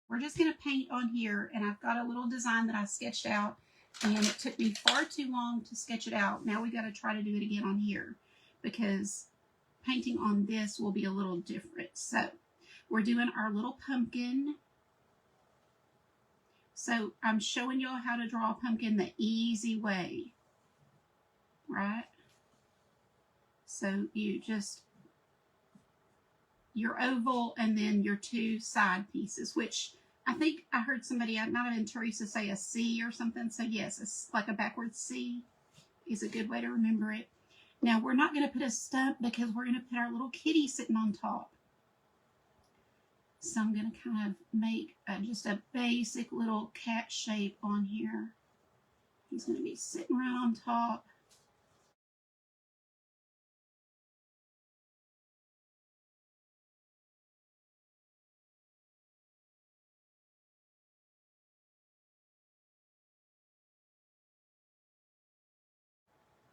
We're just going to paint on here, and I've got a little design that I sketched out, and it took me far too long to sketch it out. Now we got to try to do it again on here because painting on this will be a little different. So we're doing our little pumpkin. So I'm showing y'all how to draw a pumpkin the easy way, right? So you just, your oval and then your two side pieces, which I think I heard somebody, I might have been Teresa, say a C or something. So yes, it's like a backwards C is a good way to remember it. Now we're not going to put a stump because we're going to put our little kitty sitting on top. So I'm going to kind of make just a basic little cat shape on here. He's going to be sitting right on top.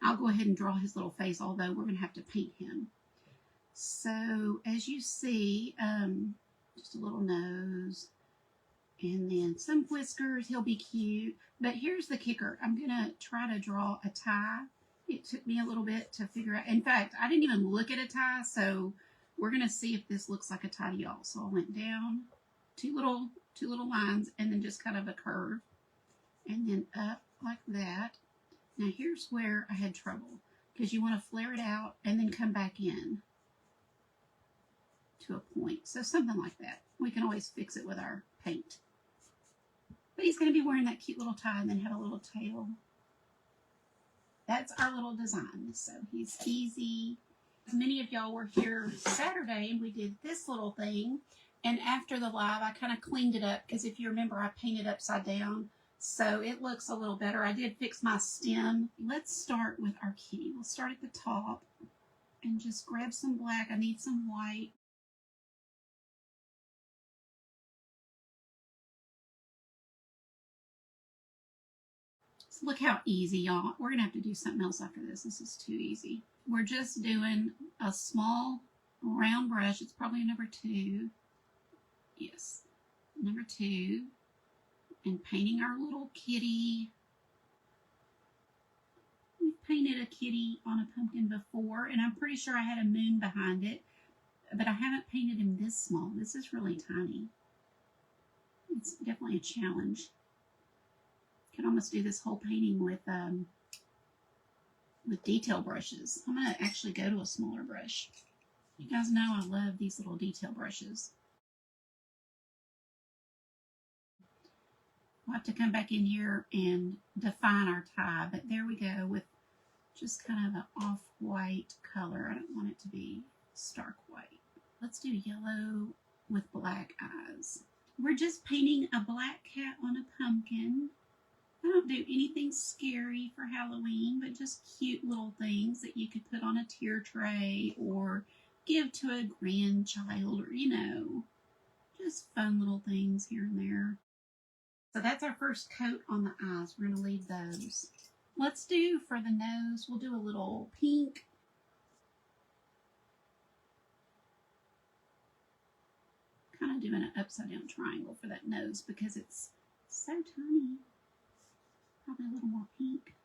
I'll go ahead and draw his little face, although we're going to have to paint him. So as you see, just a little nose and then some whiskers. He'll be cute. But here's the kicker. I'm going to try to draw a tie. It took me a little bit to figure out. In fact, I didn't even look at a tie, so we're going to see if this looks like a tie to y'all. So I went down two little lines and then just kind of a curve and then up like that. Now here's where I had trouble because you want to flare it out and then come back in to a point. So something like that. We can always fix it with our paint. But he's going to be wearing that cute little tie and then have a little tail. That's our little design. So he's easy. Many of y'all were here Saturday and we did this little thing. And after the live, I kind of cleaned it up because if you remember, I painted upside down. So it looks a little better. I did fix my stem. Let's start with our kitty. We'll start at the top and just grab some black. I need some white. So look how easy, y'all. We're going to have to do something else after this. This is too easy. We're just doing a small round brush. It's probably a number 2. Yes, number 2. And painting our little kitty. We've painted a kitty on a pumpkin before, and I'm pretty sure I had a moon behind it, but I haven't painted him this small. This is really tiny. It's definitely a challenge. Could almost do this whole painting with detail brushes. I'm going to actually go to a smaller brush. You guys know I love these little detail brushes. We'll have to come back in here and define our tie, but there we go with just kind of an off-white color. I don't want it to be stark white. Let's do yellow with black eyes. We're just painting a black cat on a pumpkin. I don't do anything scary for Halloween, but just cute little things that you could put on a tier tray or give to a grandchild or, you know, just fun little things here and there. So that's our first coat on the eyes. We're going to leave those. Let's do for the nose, we'll do a little pink. Kind of doing an upside down triangle for that nose because it's so tiny. Probably a little more pink.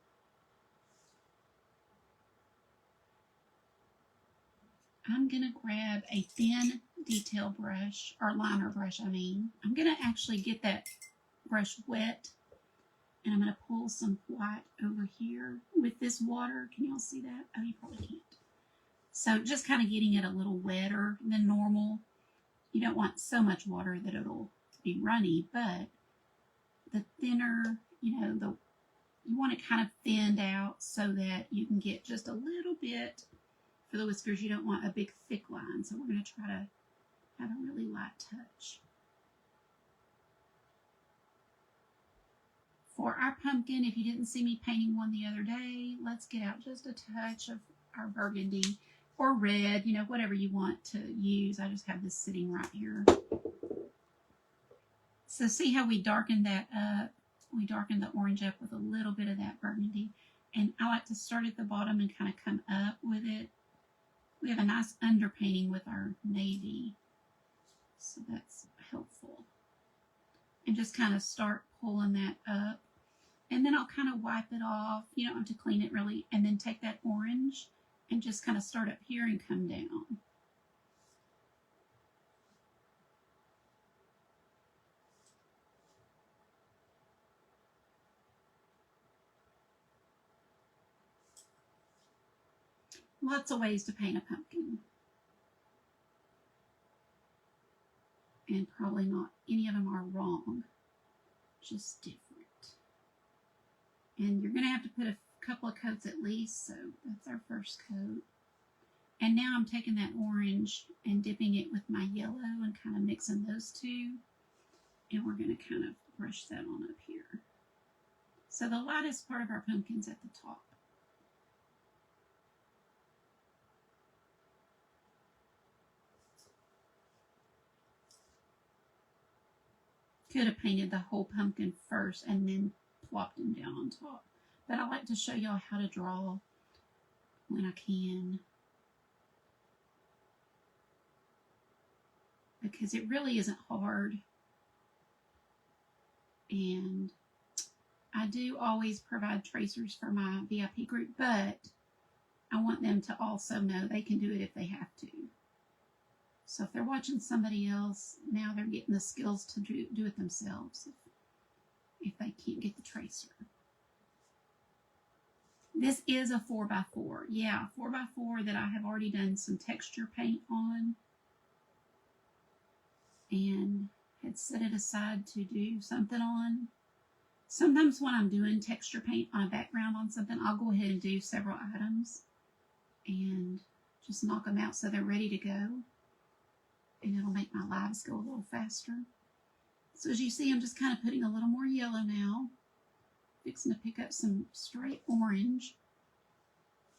I'm going to grab a thin detail brush, or liner brush, I mean. I'm going to actually get that brush wet, and I'm going to pull some white over here with this water. Can y'all see that? Oh, you probably can't. So just kind of getting it a little wetter than normal. You don't want so much water that it'll be runny, but the thinner, you know, you want it kind of thinned out so that you can get just a little bit for the whiskers. You don't want a big thick line, so we're going to try to have a really light touch. For our pumpkin, if you didn't see me painting one the other day, let's get out just a touch of our burgundy or red, you know, whatever you want to use. I just have this sitting right here. So see how we darkened that up? We darkened the orange up with a little bit of that burgundy. And I like to start at the bottom and kind of come up with it. We have a nice underpainting with our navy, so that's helpful. and just kind of start pulling that up. And then I'll kind of wipe it off. You don't have to clean it really. And then take that orange and just kind of start up here and come down. Lots of ways to paint a pumpkin. And probably not any of them are wrong, just different. And you're going to have to put a couple of coats at least, so that's our first coat. And now I'm taking that orange and dipping it with my yellow and kind of mixing those two. And we're going to kind of brush that on up here. So the lightest part of our pumpkin's at the top. Could have painted the whole pumpkin first and then plopped them down on top. But I like to show y'all how to draw when I can. Because it really isn't hard. And I do always provide tracers for my VIP group, but I want them to also know they can do it if they have to. So if they're watching somebody else, now they're getting the skills to do it themselves if they can't get the tracer. This is a 4x4. Yeah, 4x4 that I have already done some texture paint on and had set it aside to do something on. Sometimes when I'm doing texture paint on a background on something, I'll go ahead and do several items and just knock them out so they're ready to go. And it'll make my lives go a little faster. So as you see, I'm just kind of putting a little more yellow now. Fixing to pick up some straight orange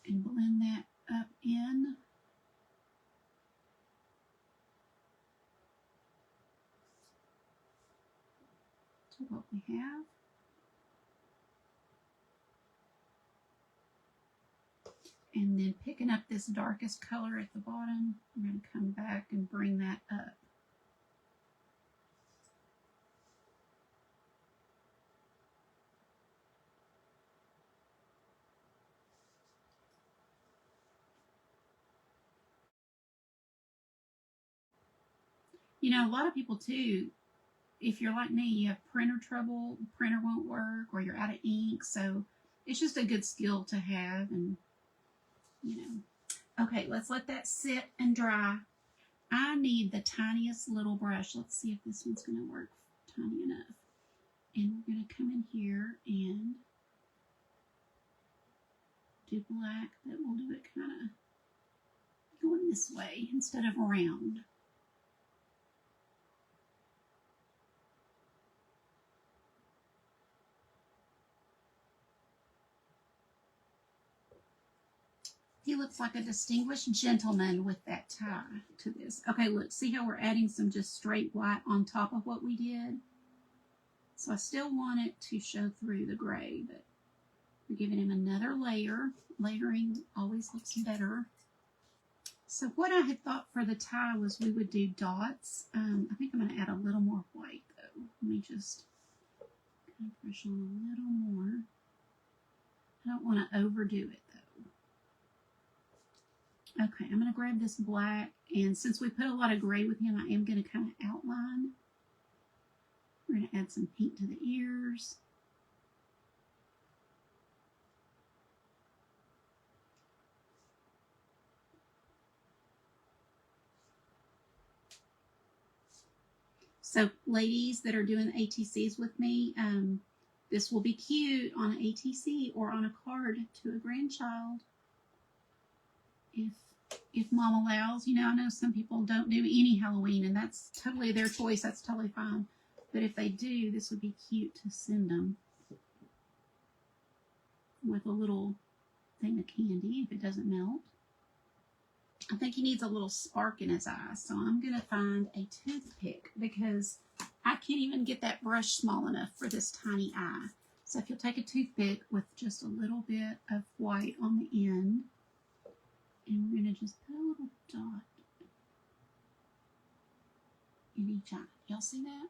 and blend that up in. To what we have. And then picking up this darkest color at the bottom, I'm going to come back and bring that up. You know, a lot of people too, if you're like me, you have printer trouble, printer won't work, or you're out of ink, so it's just a good skill to have, and you know. Okay, let's let that sit and dry. I need the tiniest little brush. Let's see if this one's going to work tiny enough. And we're going to come in here and do black, but we'll do it kind of going this way instead of around. He looks like a distinguished gentleman with that tie to this. Okay, look, see how we're adding some just straight white on top of what we did? So I still want it to show through the gray, but we're giving him another layer. Layering always looks better. So what I had thought for the tie was we would do dots. I think I'm going to add a little more white, though. Let me just kind of brush on a little more. I don't want to overdo it, though. Okay, I'm going to grab this black, and since we put a lot of gray with him, I am going to kind of outline. We're going to add some pink to the ears. So ladies that are doing ATCs with me, this will be cute on an ATC or on a card to a grandchild. If mom allows, you know, I know some people don't do any Halloween, and that's totally their choice. That's totally fine. But if they do, this would be cute to send them with a little thing of candy if it doesn't melt. I think he needs a little spark in his eye, so I'm going to find a toothpick because I can't even get that brush small enough for this tiny eye. So if you'll take a toothpick with just a little bit of white on the end, and we're going to just put a little dot in each eye. Y'all see that?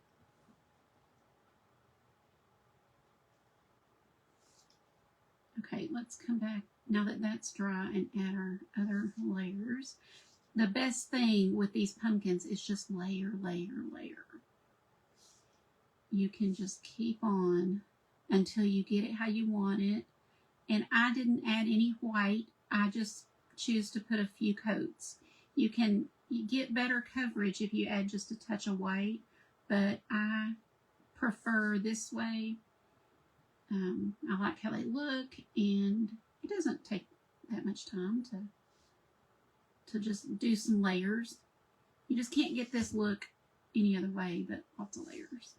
Okay, let's come back now that that's dry and add our other layers. The best thing with these pumpkins is just layer, layer, layer. You can just keep on until you get it how you want it. And I didn't add any white. I just choose to put a few coats. You get better coverage if you add just a touch of white, but I prefer this way. I like how they look, and it doesn't take that much time to just do some layers. You just can't get this look any other way but lots of layers.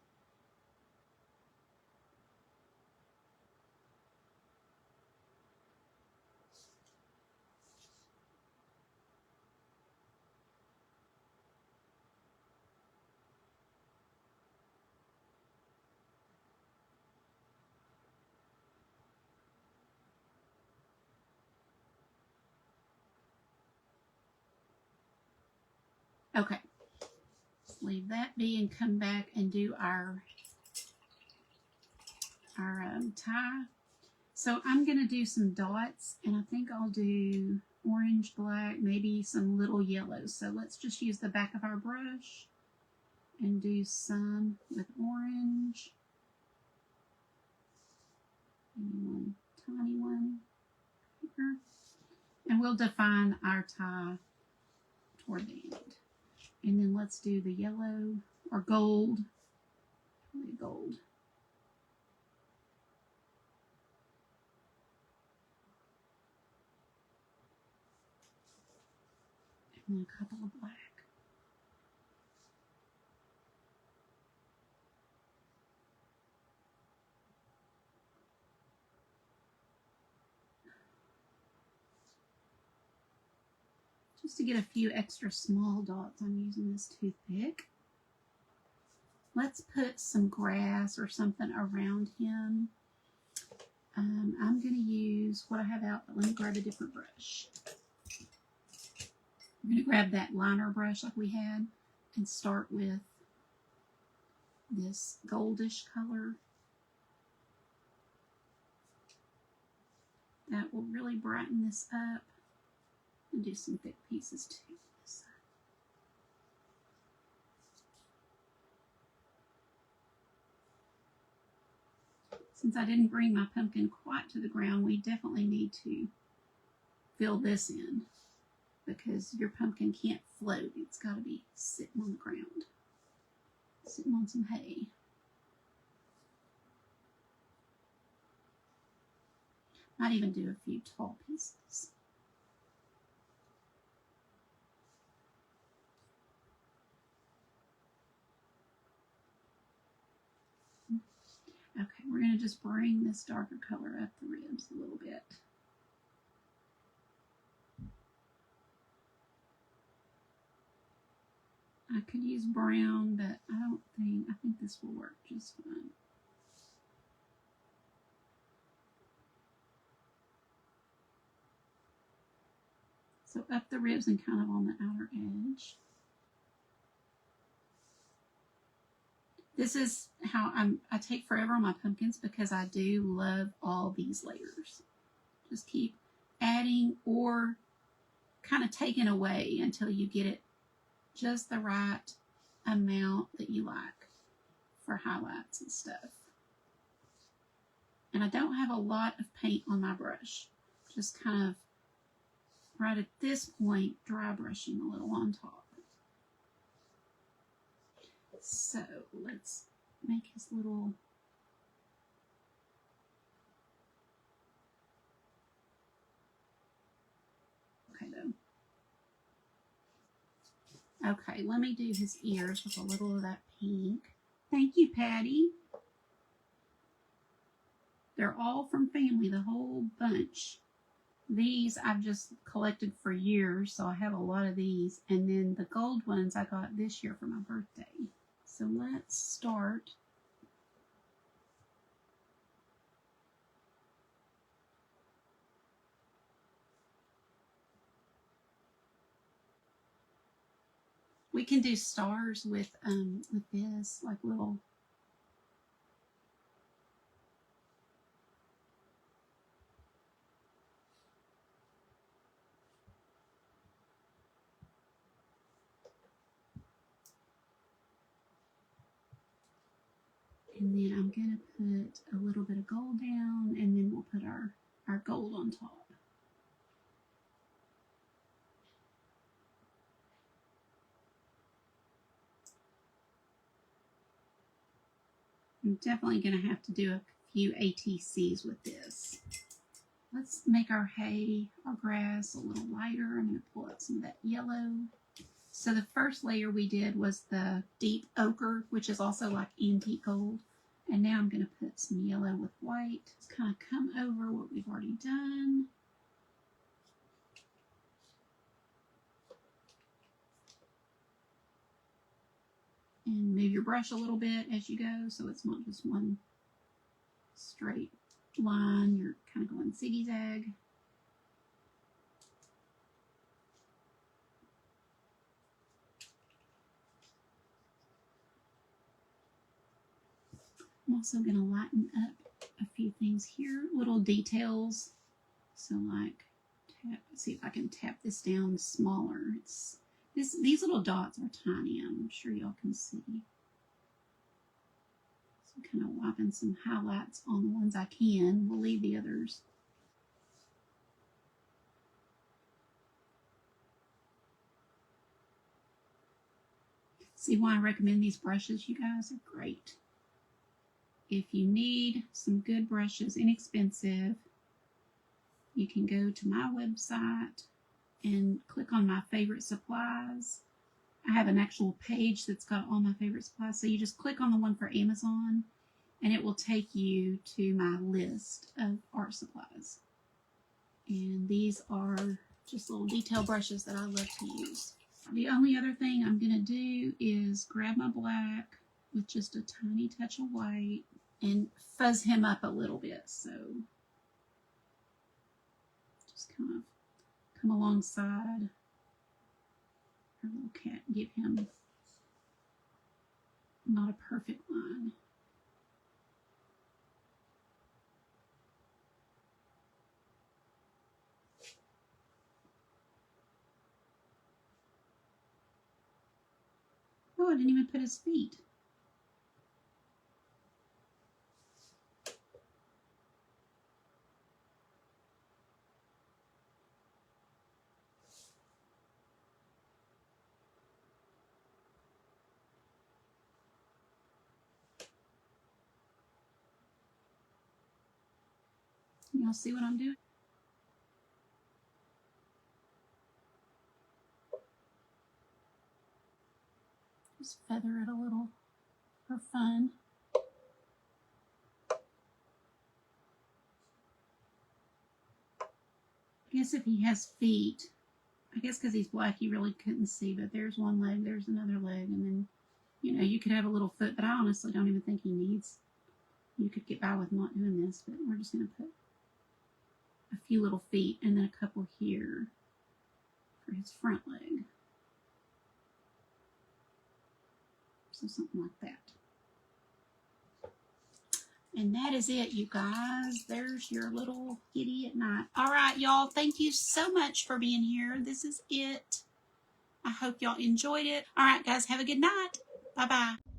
Okay, let's leave that be and come back and do our tie. So I'm going to do some dots, and I think I'll do orange, black, maybe some little yellows. So let's just use the back of our brush and do some with orange. Maybe one tiny one here. And we'll define our tie toward the end. And then let's do the yellow or gold. Probably gold. And then a couple of black. Just to get a few extra small dots, I'm using this toothpick. Let's put some grass or something around him. I'm going to use what I have out, but let me grab a different brush. I'm going to grab that liner brush like we had and start with this goldish color. That will really brighten this up, and do some thick pieces too. Since I didn't bring my pumpkin quite to the ground, we definitely need to fill this in because your pumpkin can't float. It's got to be sitting on the ground, sitting on some hay. Might even do a few tall pieces. Okay, we're going to just bring this darker color up the ribs a little bit. I could use brown, but I think this will work just fine. So up the ribs and kind of on the outer edge. This is how I take forever on my pumpkins because I do love all these layers. Just keep adding or kind of taking away until you get it just the right amount that you like for highlights and stuff. And I don't have a lot of paint on my brush. Just kind of right at this point, dry brushing a little on top. So let's make his little Okay, let me do his ears with a little of that pink. Thank you, Patty. They're all from family, the whole bunch. These I've just collected for years, so I have a lot of these. And then the gold ones I got this year for my birthday. So let's start. We can do stars with this, like little. And then I'm going to put a little bit of gold down, and then we'll put our gold on top. I'm definitely going to have to do a few ATCs with this. Let's make our hay, our grass, a little lighter. I'm going to pull out some of that yellow. So the first layer we did was the deep ochre, which is also like antique gold. And now I'm going to put some yellow with white. Just kind of come over what we've already done. And move your brush a little bit as you go, so it's not just one straight line. You're kind of going zigzag. I'm also going to lighten up a few things here, little details. So like, see if I can tap this down smaller. These little dots are tiny. I'm sure y'all can see. So I'm kind of wiping some highlights on the ones I can. We'll leave the others. See why I recommend these brushes, you guys? They're great. If you need some good brushes, inexpensive, you can go to my website and click on my favorite supplies. I have an actual page that's got all my favorite supplies. So you just click on the one for Amazon and it will take you to my list of art supplies. And these are just little detail brushes that I love to use. The only other thing I'm going to do is grab my black with just a tiny touch of white and fuzz him up a little bit. So just kind of come alongside our little cat and give him not a perfect line. Oh, I didn't even put his feet. Y'all see what I'm doing? Just feather it a little for fun. I guess if he has feet, I guess because he's black, you really couldn't see, but there's one leg, there's another leg, and then, you know, you could have a little foot, but I honestly don't even think he needs. You could get by with not doing this, but we're just going to put a few little feet and then a couple here for his front leg. So something like that. And that is it, you guys. There's your little kitty at night. All right, y'all. Thank you so much for being here. This is it. I hope y'all enjoyed it. All right, guys. Have a good night. Bye-bye.